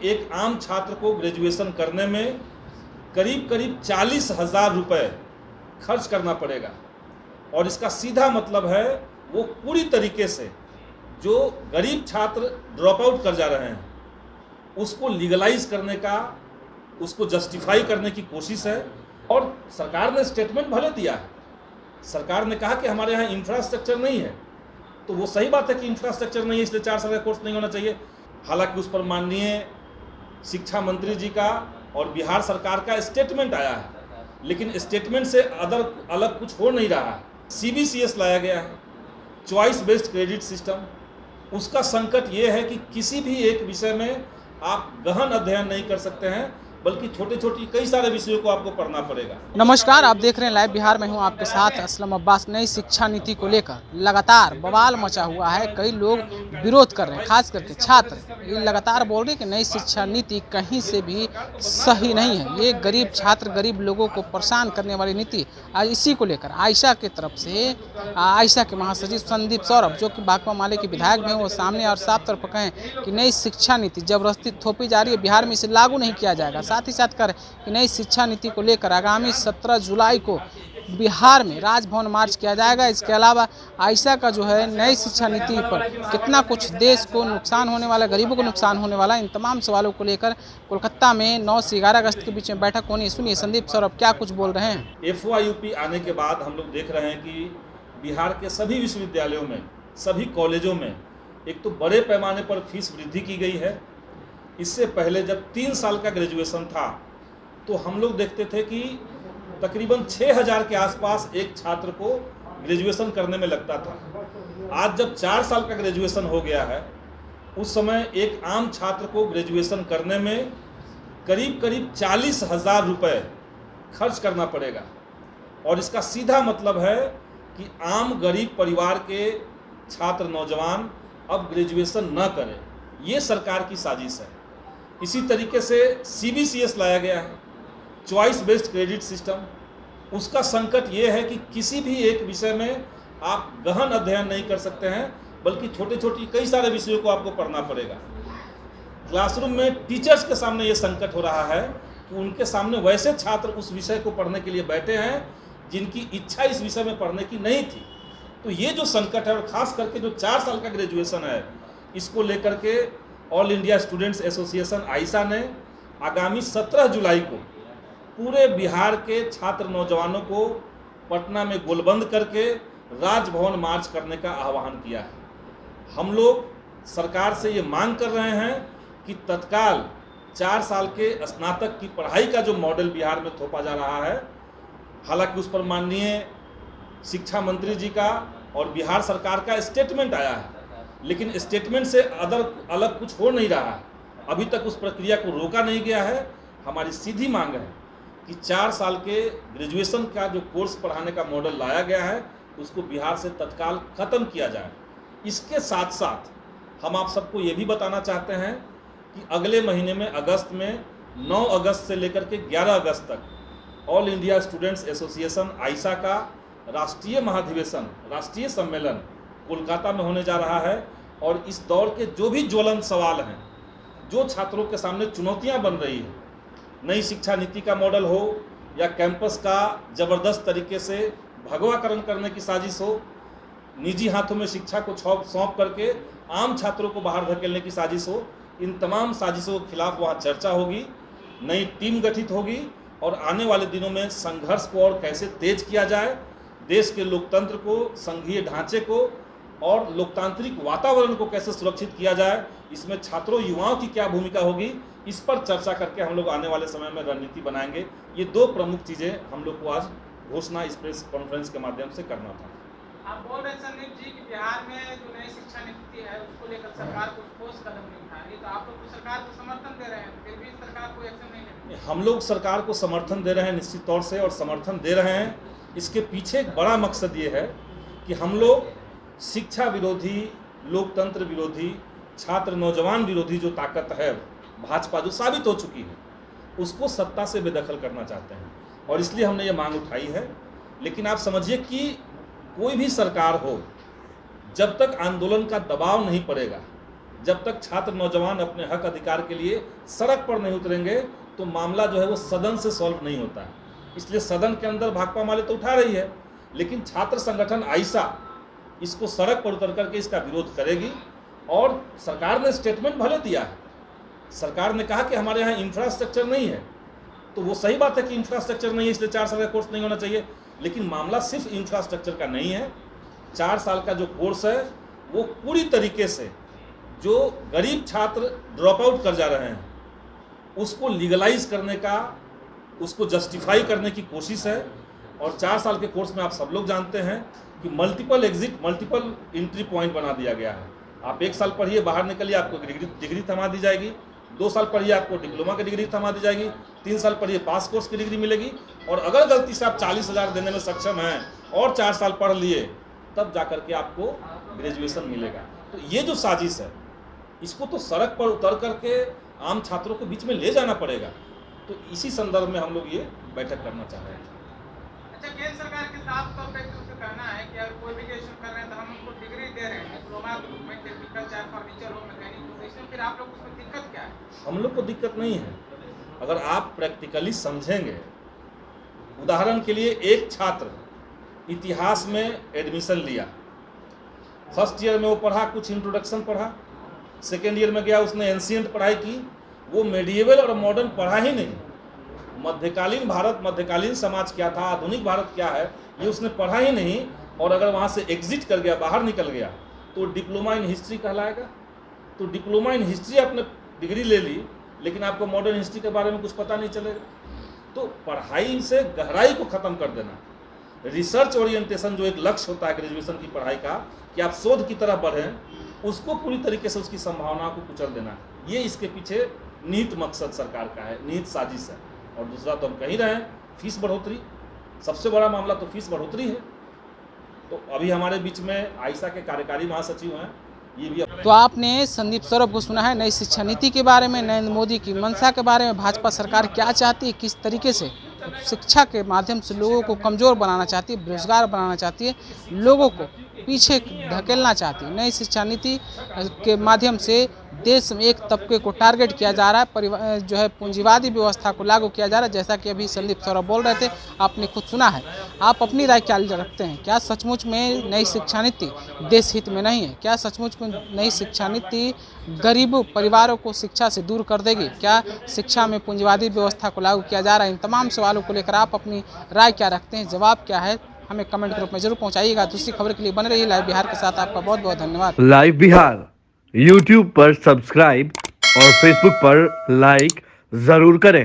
एक आम छात्र को ग्रेजुएशन करने में करीब 40,000 रुपये खर्च करना पड़ेगा। और इसका सीधा मतलब है वो पूरी तरीके से जो गरीब छात्र ड्रॉप आउट कर जा रहे हैं उसको लीगलाइज करने का, उसको जस्टिफाई करने की कोशिश है। और सरकार ने स्टेटमेंट भले दिया है, सरकार ने कहा कि हमारे यहाँ इंफ्रास्ट्रक्चर नहीं है, तो वो सही बात है कि इंफ्रास्ट्रक्चर नहीं है इसलिए 4 साल का कोर्स नहीं होना चाहिए। हालांकि उस पर माननीय शिक्षा मंत्री जी का और बिहार सरकार का स्टेटमेंट आया है, लेकिन स्टेटमेंट से अलग कुछ हो नहीं रहा है। CBCS लाया गया है, चॉइस बेस्ड क्रेडिट सिस्टम। उसका संकट ये है कि किसी भी एक विषय में आप गहन अध्ययन नहीं कर सकते हैं, बल्कि छोटे छोटे कई सारे विषयों को आपको पढ़ना पड़ेगा। नमस्कार, आप देख रहे हैं लाइव बिहार में हूं आपके साथ असलम अब्बास। नई शिक्षा नीति को लेकर लगातार बवाल मचा हुआ है, कई लोग विरोध कर रहे हैं, खास करके छात्र ये लगातार बोल रहे हैं कि नई शिक्षा नीति कहीं से भी सही नहीं है, ये गरीब छात्र गरीब लोगों को परेशान करने वाली नीति। आज इसी को लेकर आयशा की तरफ से आयशा के महासचिव संदीप सौरभ जो कि भाकपा माले के विधायक भी हैं, वो सामने और साफ तौर पर कहें कि नई शिक्षा नीति जबरदस्ती थोपी जा रही है, बिहार में इसे लागू नहीं किया जाएगा। साथ ही साथ कर कि नई शिक्षा नीति को लेकर आगामी 17 जुलाई को बिहार में राजभवन मार्च किया जाएगा। इसके अलावा आयशा का जो है नई शिक्षा नीति पर कितना कुछ देश को नुकसान होने वाला, गरीबों को नुकसान होने वाला, इन तमाम सवालों को लेकर कोलकाता में 9 से 11 अगस्त के बीच में बैठक होनी। सुनिए संदीप सौरभ क्या कुछ बोल रहे हैं। FYUP आने के बाद हम लोग देख रहे हैं कि बिहार के सभी विश्वविद्यालयों में, सभी कॉलेजों में एक तो बड़े पैमाने पर फीस वृद्धि की गई है। इससे पहले जब 3 साल का ग्रेजुएशन था तो हम लोग देखते थे कि तकरीबन 6,000 के आसपास एक छात्र को ग्रेजुएशन करने में लगता था। आज जब 4 साल का ग्रेजुएशन हो गया है, उस समय एक आम छात्र को ग्रेजुएशन करने में करीब 40,000 रुपये खर्च करना पड़ेगा। और इसका सीधा मतलब है कि आम गरीब परिवार के छात्र नौजवान अब ग्रेजुएशन न करें, ये सरकार की साजिश है। इसी तरीके से CBCS लाया गया है, चॉइस बेस्ड क्रेडिट सिस्टम। उसका संकट ये है कि किसी भी एक विषय में आप गहन अध्ययन नहीं कर सकते हैं, बल्कि छोटे छोटे कई सारे विषयों को आपको पढ़ना पड़ेगा। क्लासरूम में टीचर्स के सामने ये संकट हो रहा है कि उनके सामने वैसे छात्र उस विषय को पढ़ने के लिए बैठे हैं जिनकी इच्छा इस विषय में पढ़ने की नहीं थी। तो ये जो संकट है, और ख़ास करके जो 4 साल का ग्रेजुएशन है, इसको लेकर के all India students association Ayesha ने आगामी 17 जुलाई को पूरे बिहार के छात्र नौजवानों को पटना में गोलबंद करके राजभवन मार्च करने का आह्वान किया है। हम लोग सरकार से ये मांग कर रहे हैं कि तत्काल 4 साल के स्नातक की पढ़ाई का जो मॉडल बिहार में थोपा जा रहा है, हालांकि उस पर माननीय शिक्षा मंत्री जी का और बिहार सरकार का स्टेटमेंट आया है, लेकिन स्टेटमेंट से अलग कुछ हो नहीं रहा है। अभी तक उस प्रक्रिया को रोका नहीं गया है। हमारी सीधी मांग है कि 4 साल के ग्रेजुएशन का जो कोर्स पढ़ाने का मॉडल लाया गया है उसको बिहार से तत्काल ख़त्म किया जाए। इसके साथ साथ हम आप सबको ये भी बताना चाहते हैं कि अगले महीने में अगस्त में 9 अगस्त से लेकर के 11 अगस्त तक all India students association Ayesha का राष्ट्रीय महाधिवेशन, राष्ट्रीय सम्मेलन कोलकाता में होने जा रहा है। और इस दौर के जो भी ज्वलंत सवाल हैं, जो छात्रों के सामने चुनौतियां बन रही हैं, नई शिक्षा नीति का मॉडल हो या कैंपस का ज़बरदस्त तरीके से भगवाकरण करने की साजिश हो, निजी हाथों में शिक्षा को सौंप करके आम छात्रों को बाहर धकेलने की साजिश हो, इन तमाम साजिशों के खिलाफ वहाँ चर्चा होगी, नई टीम गठित होगी और आने वाले दिनों में संघर्ष को और कैसे तेज किया जाए, देश के लोकतंत्र को, संघीय ढांचे को और लोकतांत्रिक वातावरण को कैसे सुरक्षित किया जाए, इसमें छात्रों युवाओं की क्या भूमिका होगी, इस पर चर्चा करके हम लोग आने वाले समय में रणनीति बनाएंगे। ये 2 प्रमुख चीज़ें हम लोग को आज घोषणा इस प्रेस कॉन्फ्रेंस के माध्यम से करना था। आप बोल रहे हैं संदीप जी कि बिहार में जो नई शिक्षा नीति है उसको लेकर सरकार को ठोस कदम नहीं उठा रही, तो आप लोग तो सरकार को समर्थन दे रहे हैं, फिर भी सरकार कोई एक्शन नहीं ले रही। हम लोग सरकार को समर्थन दे रहे हैं निश्चित तौर से, और समर्थन दे रहे हैं इसके पीछे एक बड़ा मकसद ये है कि हम लोग शिक्षा विरोधी, लोकतंत्र विरोधी, छात्र नौजवान विरोधी जो ताकत है भाजपा, जो साबित हो चुकी है, उसको सत्ता से बेदखल करना चाहते हैं। और इसलिए हमने ये मांग उठाई है। लेकिन आप समझिए कि कोई भी सरकार हो, जब तक आंदोलन का दबाव नहीं पड़ेगा, जब तक छात्र नौजवान अपने हक अधिकार के लिए सड़क पर नहीं उतरेंगे तो मामला जो है वो सदन से सॉल्व नहीं होता है। इसलिए सदन के अंदर भाकपा माले तो उठा रही है, लेकिन छात्र संगठन आइसा इसको सड़क पर उतर करके इसका विरोध करेगी। और सरकार ने स्टेटमेंट भले दिया है, सरकार ने कहा कि हमारे यहाँ इंफ्रास्ट्रक्चर नहीं है, तो वो सही बात है कि इंफ्रास्ट्रक्चर नहीं है इसलिए 4 साल का कोर्स नहीं होना चाहिए, लेकिन मामला सिर्फ इंफ्रास्ट्रक्चर का नहीं है। 4 साल का जो कोर्स है वो पूरी तरीके से जो गरीब छात्र ड्रॉप आउट कर जा रहे हैं उसको लीगलाइज करने का, उसको जस्टिफाई करने की कोशिश है। और 4 साल के कोर्स में आप सब लोग जानते हैं कि multiple exit, multiple entry point बना दिया गया है। आप 1 साल पढ़िए, बाहर निकलिए, आपको डिग्री थमा दी जाएगी। 2 साल पढ़िए, आपको डिप्लोमा की डिग्री थमा दी जाएगी। 3 साल पढ़िए, पास कोर्स की डिग्री मिलेगी। और अगर गलती से आप 40,000 देने में सक्षम हैं और 4 साल पढ़ लिए, तब जाकर के आपको ग्रेजुएशन मिलेगा। तो ये जो साजिश है, इसको तो सड़क पर उतर करके आम छात्रों के बीच में ले जाना पड़ेगा। तो इसी संदर्भ में हम लोग ये बैठक करना चाह रहे हैं। अच्छा, केंद्र सरकार के साफ तौर पर तो कहना है कि अगर कोई भी ग्रेजुएशन कर रहे हैं तो हम उनको डिग्री दे रहे हैं, डिप्लोमा के रूप में, टेक्निकल चाहे फर्नीचर हो, मैकेनिक हो, इसमें फिर आप लोग उसमें दिक्कत क्या है? हम लोग को दिक्कत नहीं है अगर आप प्रैक्टिकली समझेंगे। उदाहरण के लिए एक छात्र इतिहास में एडमिशन लिया, फर्स्ट ईयर में वो पढ़ा, कुछ इंट्रोडक्शन पढ़ा, सेकेंड ईयर में गया, उसने एंशिएंट पढ़ाई की, वो मेडिएवल और मॉडर्न पढ़ा ही नहीं। मध्यकालीन भारत, मध्यकालीन समाज क्या था, आधुनिक भारत क्या है, ये उसने पढ़ा ही नहीं। और अगर वहाँ से एग्जिट कर गया, बाहर निकल गया, तो डिप्लोमा इन हिस्ट्री कहलाएगा। तो डिप्लोमा इन हिस्ट्री आपने डिग्री ले ली, लेकिन आपको मॉडर्न हिस्ट्री के बारे में कुछ पता नहीं चलेगा। तो पढ़ाई से गहराई को ख़त्म कर देना, रिसर्च ओरिएंटेशन जो एक लक्ष्य होता है ग्रेजुएशन की पढ़ाई का, कि आप शोध की तरफ बढ़ें, उसको पूरी तरीके से उसकी संभावनाओं को कुचल देना, ये इसके पीछे निहित मकसद सरकार का है, निहित साजिश है। और दूसरा तो हम कह ही रहे हैं, फीस बढ़ोतरी, सबसे बड़ा मामला तो फीस बढ़ोतरी है। तो अभी हमारे बीच में आइसा के कार्यकारी महासचिव हैं, ये भी। तो आपने संदीप सौरभ को सुना है नई शिक्षा नीति के बारे में, नरेंद्र मोदी की मंशा के बारे में, भाजपा सरकार क्या चाहती है, किस तरीके से शिक्षा के माध्यम से लोगों को कमज़ोर बनाना चाहती है, बेरोजगार बनाना चाहती है, लोगों को पीछे धकेलना चाहती है। नई शिक्षा नीति के माध्यम से देश में एक तबके को टारगेट किया जा रहा है, परिवार जो है पूंजीवादी व्यवस्था को लागू किया जा रहा है। जैसा कि अभी संदीप सौरभ बोल रहे थे, आपने खुद सुना है। आप अपनी राय क्या रखते हैं? क्या सचमुच में नई शिक्षा नीति देश हित में नहीं है? क्या सचमुच में नई शिक्षा नीति गरीब परिवारों को शिक्षा से दूर कर देगी? क्या शिक्षा में पूंजीवादी व्यवस्था को लागू किया जा रहा है? इन तमाम सवालों को लेकर आप अपनी राय क्या रखते हैं? जवाब क्या है, हमें कमेंट ग्रुप में जरूर पहुंचाइएगा। दूसरी खबर के लिए बने रहिए लाइव बिहार के साथ। आपका बहुत बहुत धन्यवाद। लाइव बिहार YouTube पर सब्सक्राइब और Facebook पर लाइक जरूर करें।